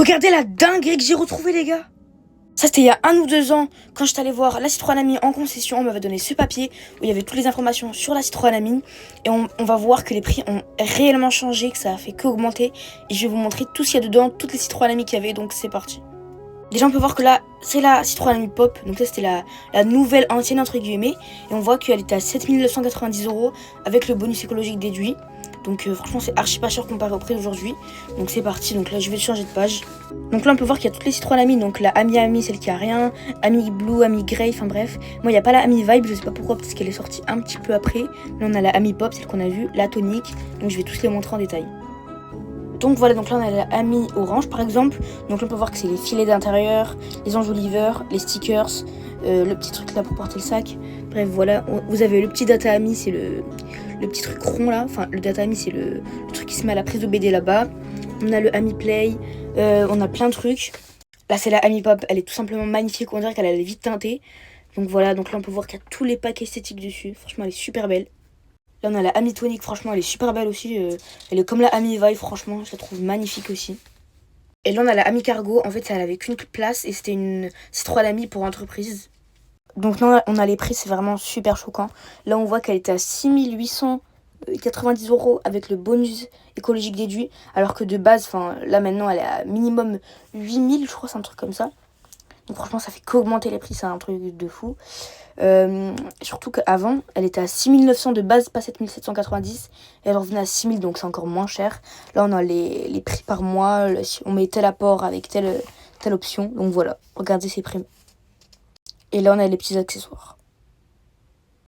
Regardez la dinguerie que j'ai retrouvée, les gars. Ça, c'était il y a 1 ou 2 ans, quand j'étais allée voir la Citroën Ami en concession. On m'avait donné ce papier où il y avait toutes les informations sur la Citroën Ami. Et on va voir que les prix ont réellement changé, que ça a fait qu'augmenter. Et je vais vous montrer tout ce qu'il y a dedans, toutes les Citroën Ami qu'il y avait, donc c'est parti. Déjà, on peut voir que là, c'est la Citroën Ami Pop. Donc ça, c'était la nouvelle ancienne, entre guillemets. Et on voit qu'elle était à 7 990 € avec le bonus écologique déduit. Donc franchement, c'est archi pas cher comparé au prix d'aujourd'hui. Donc c'est parti. Donc là, je vais changer de page. Donc là, on peut voir qu'il y a toutes les Citroën Ami. Donc la Ami, celle qui a rien. Ami Blue, Ami Grey, enfin bref. Moi, il n'y a pas la Ami Vibe, je sais pas pourquoi, parce qu'elle est sortie un petit peu après. Là, on a la Ami Pop, celle qu'on a vue, la tonique. Donc je vais tous les montrer en détail. Donc voilà, donc là on a la Ami orange par exemple. Donc là on peut voir que c'est les filets d'intérieur, les enjoliveurs, les stickers, le petit truc là pour porter le sac. Bref voilà, vous avez le petit Data Ami, c'est le petit truc rond là. Enfin le Data Ami c'est le truc qui se met à la prise de BD là-bas. On a le Ami Play, on a plein de trucs. Là c'est la Ami Pop, elle est tout simplement magnifique, on dirait qu'elle est vite teintée. Donc voilà, donc là on peut voir qu'il y a tous les packs esthétiques dessus. Franchement elle est super belle. Là on a la Ami Tonic, franchement elle est super belle aussi, elle est comme la Ami Vibe, franchement je la trouve magnifique aussi. Et là on a la Ami Cargo, en fait elle avait qu'une place et c'était une Citroën Ami pour entreprise. Donc là on a les prix, c'est vraiment super choquant. Là on voit qu'elle était à 6 890 € avec le bonus écologique déduit, alors que de base, enfin là maintenant elle est à minimum 8000 je crois, c'est un truc comme ça. Donc franchement ça fait qu'augmenter les prix, c'est un truc de fou. Surtout qu'avant elle était à 6 900 de base, pas 7 790, et elle revenait à 6 000, donc c'est encore moins cher. Là on a les prix par mois, on met tel apport avec telle option, donc voilà, regardez ces prix. Et là on a les petits accessoires.